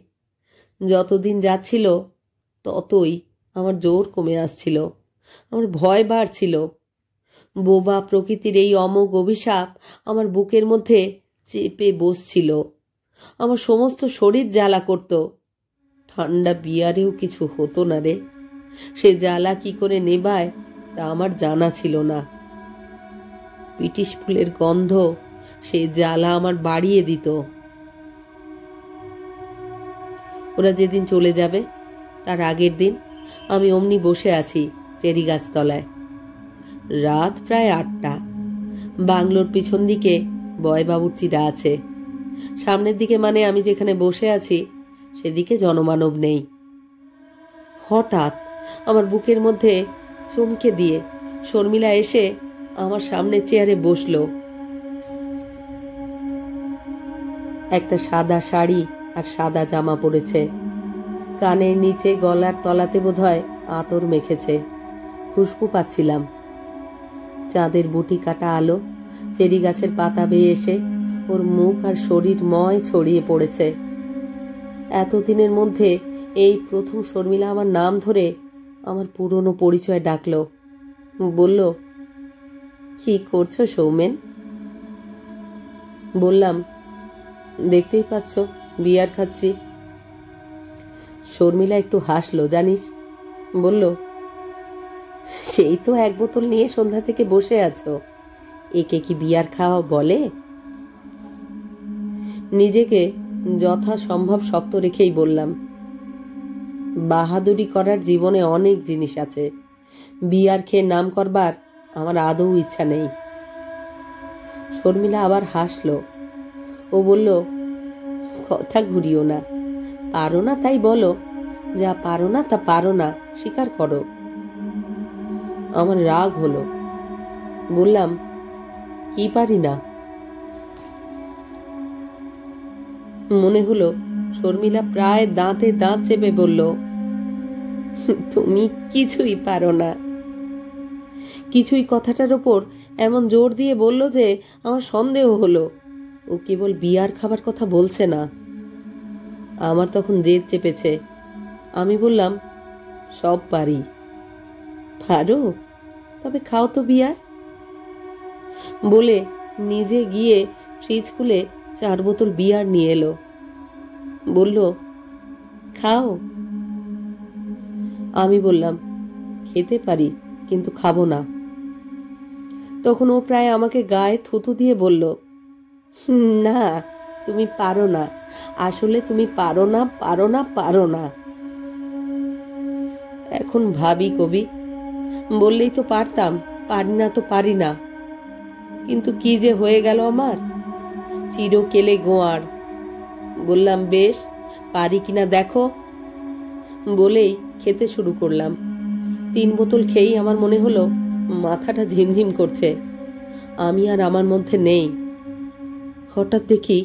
যতদিন যাচ্ছিল ততই আমার জোর কমে আসছিল, আমার ভয় বাড়ছিল। বোবা প্রকৃতির এই অমোঘ অভিশাপ আমার বুকের মধ্যে চেপে বসছিল, আমার সমস্ত শরীর জ্বালা করত। ঠান্ডা বিয়ারেও কিছু হতো না রে, সে জ্বালা কি করে নেবায় তা আমার জানা ছিল না। পিটিশ ফুলের গন্ধ সে জ্বালা আমার বাড়িয়ে দিত। ওরা যেদিন চলে যাবে তার আগের দিন আমি অমনি বসে আছি চেরি গাছতলায়। রাত প্রায় 8টা। বাংলোর পিছন দিকে বয়বাবুর্চিরা আছে, সামনের দিকে মানে আমি যেখানে বসে আছি সেদিকে জনমানব নেই। হঠাৎ আমার বুকের মধ্যে চমকে দিয়ে শর্মিলা এসে আমার সামনে চেয়ারে বসলো। একটা সাদা শাড়ি আর সাদা জামা পরেছে, কানের নিচে গলার তলাতে বোধহয় আতর মেখেছে। খুশবু পাচ্ছিলাম। চাঁদের বুটি কাটা আলো চেরি গাছের পাতা বেয়ে এসে ওর মুখ আর শরীর ময় ছড়িয়ে পড়েছে। এতদিনের মধ্যে এই প্রথম শর্মিলা আমার নাম ধরে আমার পুরনো পরিচয় ডাকলো। বলল, কি করছো সৌমেন? বললাম, দেখতেই পাচ্ছ বিয়ার খাচ্ছি। শর্মিলা একটু হাসলো জানিস, বলল, সেই তো 1 বোতল নিয়ে সন্ধ্যা থেকে বসে আছো, একে কি বিয়ার খাওয়া বলে? নিজেকে যথাসম্ভব শক্ত রেখেই বললাম, বাহাদুরি করার জীবনে অনেক জিনিস আছে, বিয়ার খেয়ে নাম করবার আমার আদৌ ইচ্ছা নেই। শর্মিলা আবার হাসলো। ও বলল, কথা ঘুরিও না, পারো না তাই বলো, যা পারো না তা পারো না স্বীকার করো। আমার রাগ হলো। বললাম, কি পারি না? মনে হলো শর্মিলা প্রায় দাঁতে দাঁত চেপে বলল, তুমি কিছুই পারো না। কিছুই কথাটার ওপর এমন জোর দিয়ে বলল যে আমার সন্দেহ হলো ও কেবল বিয়ার খাবার কথা বলছে না। আমার তখন জেদ চেপেছে। আমি বললাম, সব পারি। পারো? তবে খাও তো বিয়ার। বলে নিজে গিয়ে ফ্রিজ খুলে 4 বোতল বিয়ার নিয়ে এলো। বলল, খাও। আমি বললাম, খেতে পারি কিন্তু খাবো না। তখন ও প্রায় আমাকে গায়ে থুতু দিয়ে বলল, না তুমি পারো না, আসলে তুমি পারো না, পারো না, পারো না। এখন ভাবি কবি, বললেই তো পারতাম, পারি না তো পারি না। কিন্তু কি যে হয়ে গেল আমার, চিরকেলে গোয়ার। বললাম, বেশ, পারি কিনা দেখো। বলেই খেতে শুরু করলাম। 3 বোতল খেয়েই আমার মনে হলো মাথাটা ঝিমঝিম করছে, আমি আর আমার মধ্যে নেই। হঠাৎ দেখি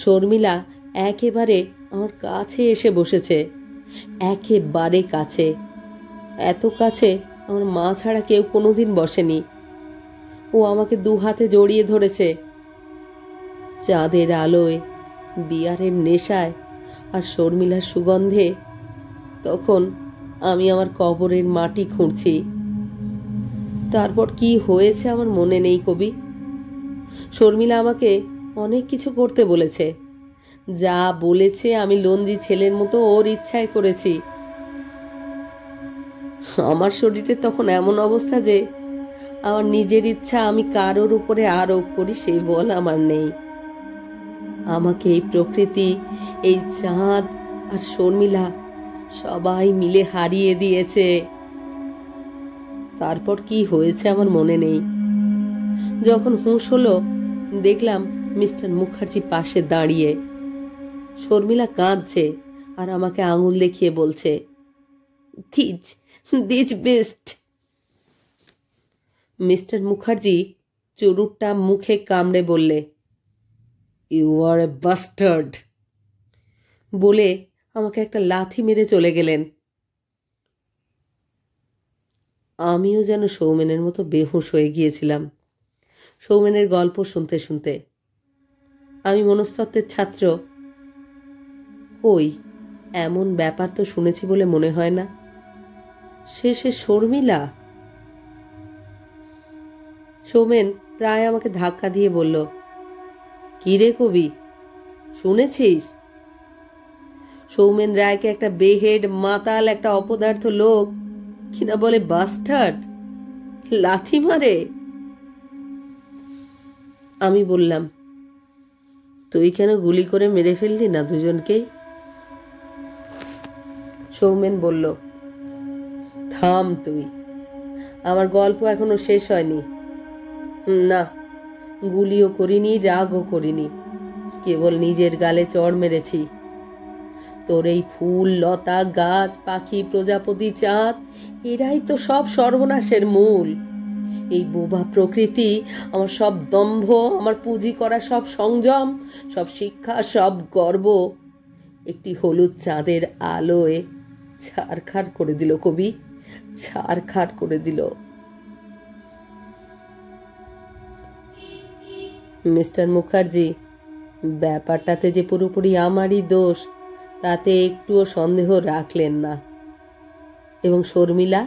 শর্মিলা একেবারে আমার কাছে এসে বসেছে, একেবারে কাছে, এত কাছে আমার মা ছাড়া কেউ কোনোদিন বসেনি। ও আমাকে 2 হাতে জড়িয়ে ধরেছে। চাঁদের আলোয়, বিয়ারের নেশায় আর শর্মিলার সুগন্ধে তখন আমি আমার কবরের মাটি খুঁড়ছি। তারপর কি হয়েছে আমার মনে নেই কবি। শর্মিলা আমাকে অনেক কিছু করতে বলেছে, যা বলেছে আমি লঞ্জি ছেলের মতো ওর ইচ্ছায় করেছি। আমার শরীরে তখন এমন অবস্থা যে আমার নিজের ইচ্ছা আমি কারোর উপরে আরোপ করি সেই বল আমার নেই। আমাকে এই প্রকৃতি, এই চাঁদ আর শর্মিলা সবাই মিলে হারিয়ে দিয়েছে। তারপর কি হয়েছে আমার মনে নেই। যখন হুঁশ হলো দেখলাম মিস্টার মুখার্জি পাশে দাঁড়িয়ে। শর্মিলা কাঁদছে আর আমাকে আঙুল দেখিয়ে বলছে, দিস বেস্ট। মিস্টার মুখার্জি চুরুটটা মুখে কামড়ে বললে, ইউ আর এ বাস্টার্ড, বলে আমাকে একটা লাথি মেরে চলে গেলেন। আমিও যেন সৌমেনের মতো বেহুঁশ হয়ে গিয়েছিলাম সৌমেনের গল্প শুনতে শুনতে। আমি মনস্তত্ত্বের ছাত্র। কই, এমন ব্যাপার তো শুনেছি বলে মনে হয় না। সে শর্মিলা। সৌমেন প্রায় আমাকে ধাক্কা দিয়ে বলল, কি রে কবি, শুনেছিস? সৌমেন রায়কে একটা বেহেড মাতাল, একটা অপদার্থ লোক কিনা বলে বাস্টার্ড, লাথি মারে। আমি বললাম, তুই কেন গুলি করে মেরে ফেললি না দুজনকেই? সৌমেন বলল, থাম তুই, আমার গল্প এখনো শেষ হয়নি। না, গুলিও করিনি, রাগও করিনি, কেবল নিজের গালে চড় মেরেছি। তোর এই ফুল, লতা, গাছ, পাখি, প্রজাপতি, চাঁদ, এরাই তো সব সর্বনাশের মূল। এই বোবা প্রকৃতি আমার সব দম্ভ, আমার পুঁজি করা সব সংযম, সব শিক্ষা, সব গর্ব একটি হলুদ চাঁদের আলোয় ছারখার করে দিল কবি, ছারখার করে দিল। মিস্টার মুখার্জি, ব্যাপারটাতে যে পুরোপুরি আমারই দোষ তাতে একটুও সন্দেহ রাখলেন না। এবং শর্মিলা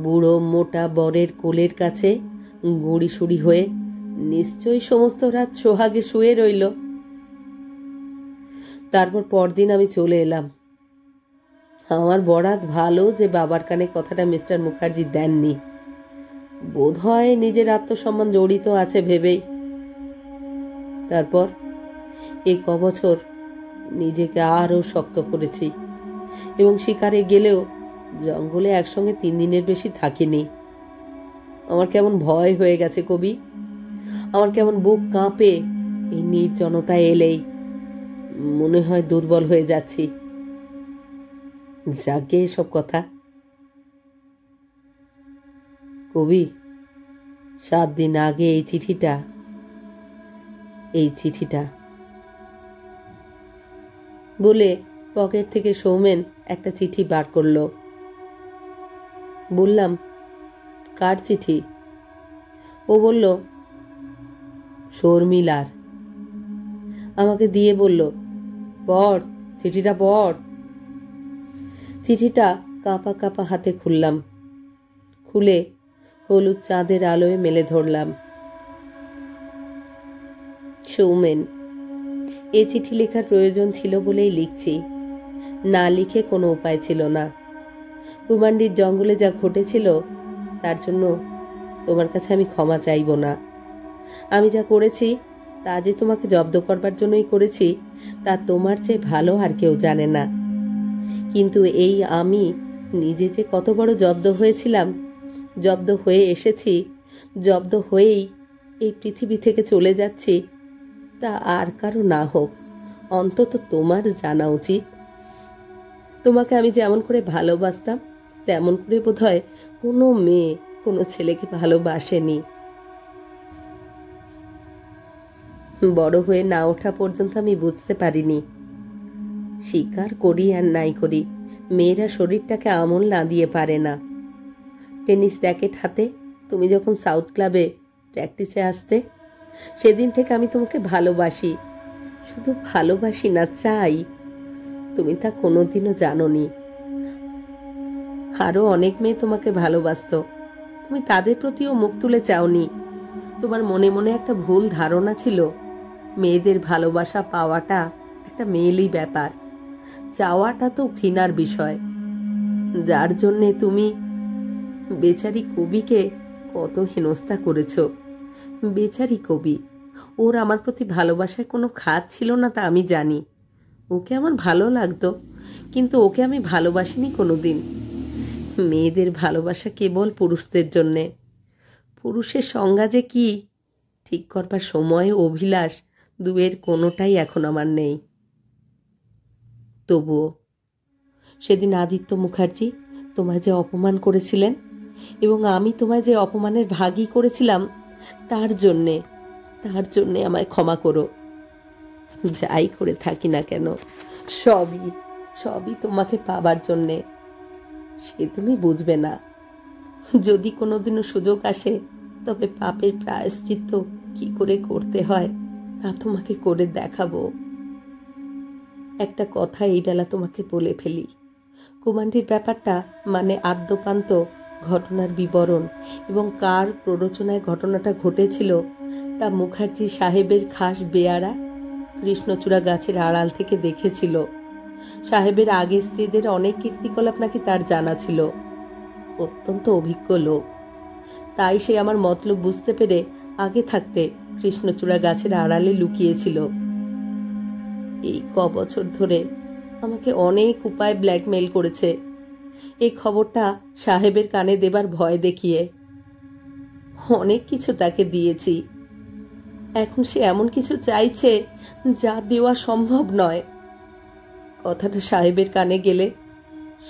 বুড়ো মোটা বরের কোলের কাছে গুড়িসুড়ি হয়ে নিশ্চয়ই সমস্ত রাত সোহাগে শুয়ে রইল। তারপর পরদিন আমি চলে এলাম। আমার বরাত ভালো যে বাবার কানে কথাটা মিস্টার মুখার্জি দেননি, বোধ হয় নিজের আত্মসম্মান জড়িত আছে ভেবেই। তারপর এই কবছর নিজেকে আরও শক্ত করেছি এবং শিকারে গেলেও জঙ্গলে একসঙ্গে 3 দিনের বেশি থাকিনি। আমার কেমন ভয় হয়ে গেছে কবি, আমার কেমন বুক কাঁপে এই নির্জনতায় এলেই। মনে হয় দুর্বল হয়ে যাচ্ছি। যাকে এসব কথা। কবি, 7 দিন আগে এই চিঠিটা বলে পকেট থেকে সৌমেন একটা চিঠি বার করল। বললাম, কার চিঠি? ও বলল, শর্মিলার। আমাকে দিয়ে বলল, পড়, চিঠিটা পড়। চিঠিটা কাঁপা কাঁপা হাতে খুললাম। খুলে হলুদ চাঁদের আলোয় মেলে ধরলাম। সৌমেন, এ চিঠি লেখার প্রয়োজন ছিল বলেই লিখছি, না লিখে কোনো উপায় ছিল না। কুমান্ডির জঙ্গলে যা ঘটেছিল তার জন্য তোমার কাছে আমি ক্ষমা চাইব না। আমি যা করেছি তা যে তোমাকে জব্দ করবার জন্যই করেছি তা তোমার চেয়ে ভালো আর কেউ জানে না। কিন্তু এই আমি নিজে যে কত বড় জব্দ হয়েছিলাম, জব্দ হয়ে এসেছি, জব্দ হয়েই এই পৃথিবী থেকে চলে যাচ্ছি, তা আর কারো না হোক, অন্তত তোমার জানা উচিত। তোমাকে আমি যেমন করে ভালোবাসতাম তেমন করে বোধহয় কোনো মেয়ে কোনো ছেলেকে ভালোবাসেনি। বড় হয়ে না ওঠা পর্যন্ত আমি বুঝতে পারিনি। স্বীকার করি আর নাই করি, মেয়েরা শরীরটাকে আমল না দিয়ে পারে না। টেনিস র্যাকেট হাতে তুমি যখন সাউথ ক্লাবে প্র্যাকটিসে আসতে, সেদিন থেকে আমি তোমাকে ভালোবাসি, শুধু ভালোবাসি না, চাই। তুমি তা কোনোদিনও জানোনি। আরো অনেক মেয়ে তোমাকে ভালোবাসতো, তুমি তাদের প্রতিও মুখ তুলে চাওনি। তোমার মনে মনে একটা ভুল ধারণা ছিল মেয়েদের ভালোবাসা পাওয়াটা একটা মেয়েলি ব্যাপার, চাওয়াটা তো ঘৃণার বিষয়। যার জন্যে তুমি বেচারি কবিকে কত হেনস্থা করেছ। বেচারি কবি, ওর আমার প্রতি ভালোবাসায় কোনো খাত ছিল না তা আমি জানি। ওকে আমার ভালো লাগতো, কিন্তু ওকে আমি ভালোবাসিনি কোনোদিন। মেয়েদের ভালোবাসা কেবল পুরুষদের জন্যে। পুরুষের সংজ্ঞা যে কি ঠিক করবার সময়, অভিলাষ, দুয়ের কোনোটাই এখন আমার নেই। তবুও সেদিন আদিত্য মুখার্জি তোমায় যে অপমান করেছিলেন এবং আমি তোমায় যে অপমানের ভাগী করেছিলাম, তার জন্যে আমায় ক্ষমা করো। যাই করে থাকি না কেন, সবই তোমাকে পাবার জন্যে। সে তুমি বুঝবে না, যদি কোনোদিনও সুযোগ আসে, তবে পাপের প্রায়শ্চিত্ত কি করে করতে হয় তা তোমাকে করে দেখাবো। একটা কথা এই বেলা তোমাকে বলে ফেলি। কুমান্ডির ব্যাপারটা মানে আদ্যপান্ত ঘটনার বিবরণ এবং কার প্ররোচনায় ঘটনাটা ঘটেছিল তা মুখার্জি সাহেবের খাস বেয়ারা কৃষ্ণচূড়া গাছের আড়াল থেকে দেখেছিল। সাহেবের আগের স্ত্রীদের অনেক কীর্তিকলাপ নাকি তার জানা ছিল। অত্যন্ত অভিজ্ঞ লোক। তাই সে আমার মতলব বুঝতে পেরে আগে থাকতে কৃষ্ণচূড়া গাছের আড়ালে লুকিয়েছিল। এই বছর ধরে আমাকে অনেক উপায় ব্ল্যাকমেইল করেছে, এই খবরটা সাহেবের কানে দেবার ভয় দেখিয়ে। অনেক কিছু তাকে দিয়েছি, এখন সে এমন কিছু চাইছে যা দেওয়া সম্ভব নয়। কথাটা সাহেবের কানে গেলে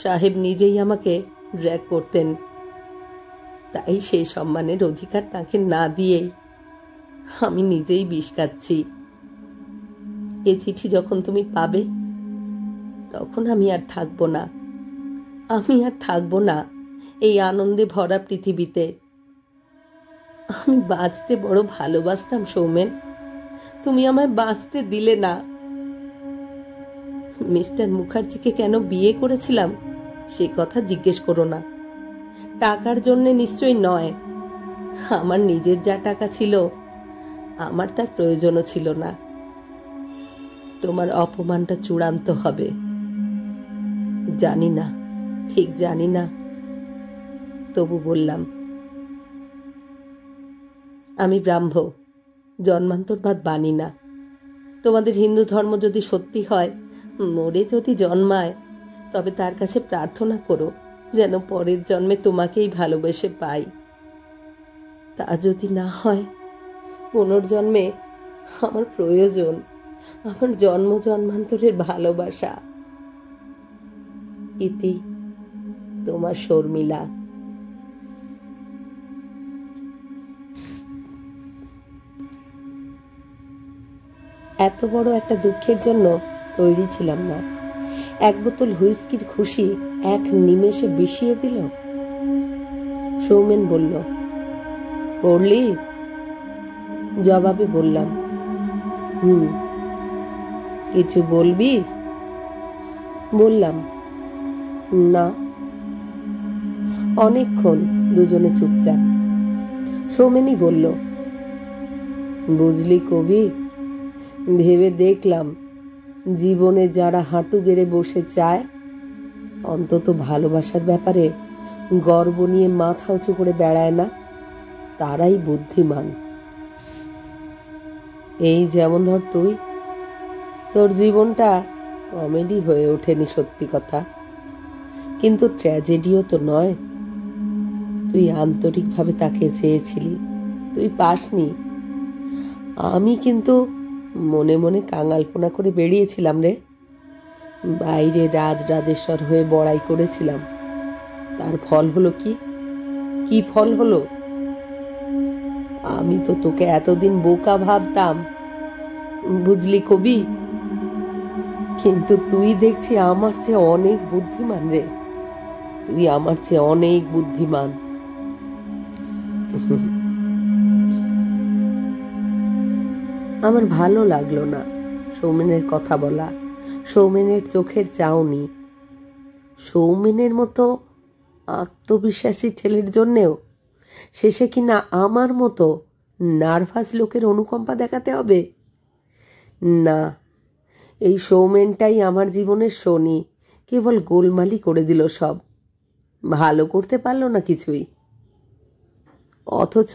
সাহেব নিজেই আমাকে ড্র্যাগ করতেন। তাই সেই সম্মানের অধিকার তাকে না দিয়েই আমি নিজেই বিষ খাচ্ছি। এ চিঠি যখন তুমি পাবে, তখন আমি আর থাকবো না এই আনন্দে ভরা পৃথিবীতে। আমি বাঁচতে বড় ভালোবাসতাম সৌমেন, তুমি আমায় বাঁচতে দিলে না। মিস্টার মুখার্জিকে কেন বিয়ে করেছিলাম সে কথা জিজ্ঞেস করো না। টাকার জন্য নিশ্চয়ই নয়। আমার নিজের যা টাকা ছিল, আমার তার প্রয়োজনও ছিল না। তোমার অপমানটা চূড়ান্ত হবে। জানি না, ঠিক জানি না, তবু বললাম। আমি ব্রাহ্ম, জন্মান্তরবাদ মানি না। তোমাদের হিন্দু ধর্ম যদি সত্যি হয়, মরে যদি জন্মায়, তবে তার কাছে প্রার্থনা করো যেন পরের জন্মে তোমাকেই ভালোবেসে পাই। তা যদি না হয়, পুনর্জন্মে আমার প্রয়োজন আমার জন্ম জন্মান্তরের ভালোবাসা। ইতি, তোমার শর্মিলা। এত বড় একটা দুঃখের জন্য তৈরি ছিলাম না। এক বোতল হুইস্কির খুশি এক নিমেষে বিষিয়ে দিল। সৌমেন বলল, পড়লি? জবাবে বললাম, কিছু বলবি? বললাম, না। অনেকক্ষণ দুজনে চুপচাপ। সৌমেনই বলল, বুঝলি কবি, ভেবে দেখলাম জীবনে যারা হাঁটু গেড়ে বসে চায়, অন্তত ভালোবাসার ব্যাপারে গর্ব নিয়ে মাথা উঁচু করে বেড়ায় না, তারাই বুদ্ধিমান। এই যেমন ধর তুই, তোর জীবনটা কমেডি হয়ে ওঠেনি সত্যি কথা, কিন্তু ট্র্যাজেডিও তো নয়। তুই আন্তরিকভাবে তাকে চেয়েছিলি, তুই পাসনি। আমি কিন্তু মনে মনে কাঙালপনা করে বেরিয়েছিলাম রে। বাইরে রাজরাজেশ্বর হয়ে বড়াই করেছিলাম। তার ফল হলো কি? কি ফল হলো? আমি তো তোকে এতদিন বোকা ভাবতাম, বুঝলি কবি, কিন্তু তুই দেখছি আমার চেয়ে অনেক বুদ্ধিমান রে। তুই আমার চেয়ে অনেক বুদ্ধিমান। আমার ভালো লাগলো না সৌমেনের কথা বলা, সৌমেনের চোখের চাউনি। সৌমেনের মতো আত্মবিশ্বাসী ছেলের জন্যেও শেষে কিনা আমার মতো নার্ভাস লোকের অনুকম্পা দেখাতে হবে? না, এই সৌমেনটাই আমার জীবনের শনি, কেবল গোলমালি করে দিল সব। ভালো করতে পারল না কিছুই, অথচ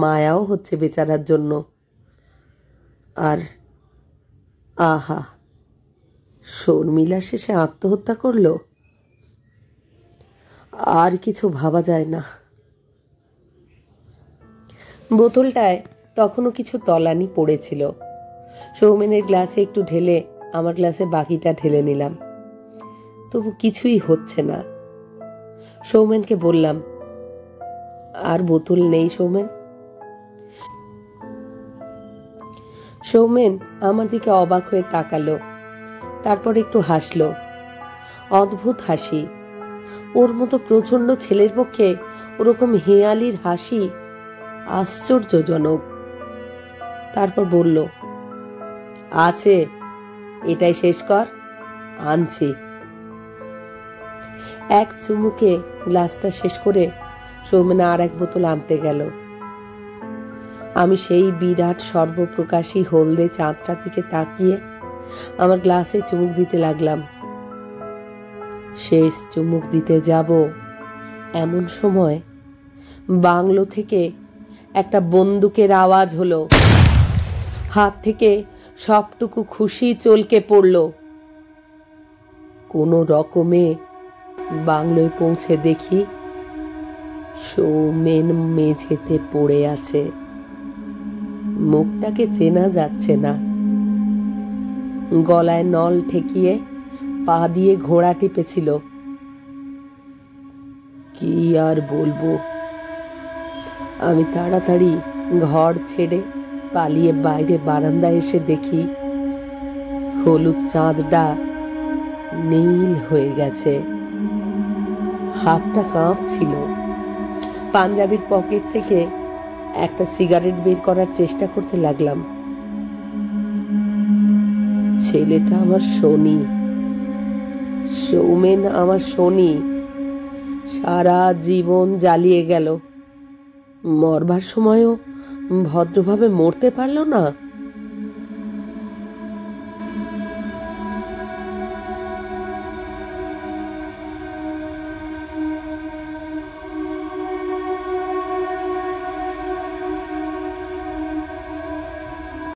মায়াও হচ্ছে বেচারার জন্য। আর আহা, শর্মিলা শেষে আত্মহত্যা করল। আর কিছু ভাবা যায় না। বোতলটায় তখনও কিছু তলানি পড়েছিল। সৌমেনের গ্লাসে একটু ঢেলে আমার গ্লাসে বাকিটা ঢেলে নিলাম। তবু কিছুই হচ্ছে না। সৌমেনকে বললাম, আর বোতল নেই সৌমেন? সৌমেন আমার দিকে অবাক হয়ে তাকালো, তারপর একটু হাসলো। অদ্ভুত হাসি। ওর মতো প্রচন্ড ছেলের পক্ষে ওরকম হেঁয়ালির হাসি আশ্চর্যজনক। তারপর বলল, আছে, এটাই শেষ কর, আনছি। এক চুমুকে গ্লাসটা শেষ করে সৌমেন আর এক বোতল আনতে গেল। আমি সেই বিরাট সর্বপ্রকাশী হলদে চাঁদটার দিকে তাকিয়ে আমার গ্লাসে চুমুক দিতে লাগলাম। শেষ চুমুক দিতে যাব এমন সময় বাংলো থেকে একটা বন্দুকের আওয়াজ হলো। হাত থেকে সবটুকু খুশি চলকে পড়ল। কোনো রকমে বাংলোয় পৌঁছে দেখি সৌমেন মেঝেতে পড়ে আছে। মুখটাকে চেনা যাচ্ছে না। গলায় নল ঠেকিয়ে পা দিয়ে ঘোড়া টিপেছিল। কি আর বলবো, আমি তাড়াতাড়ি ঘর ছেড়ে পালিয়ে বাইরে বারান্দায় এসে দেখি হলুদ চাঁদটা নীল হয়ে গেছে। হাতটা কাঁপছিল। পাঞ্জাবির পকেট থেকে একটা সিগারেট বের করার চেষ্টা করতে লাগলাম। ছেলেটা আমার শনি, সৌমেন আমার শনি, সারা জীবন জ্বালিয়ে গেল। মরবার সময়ও ভদ্রভাবে মরতে পারল না।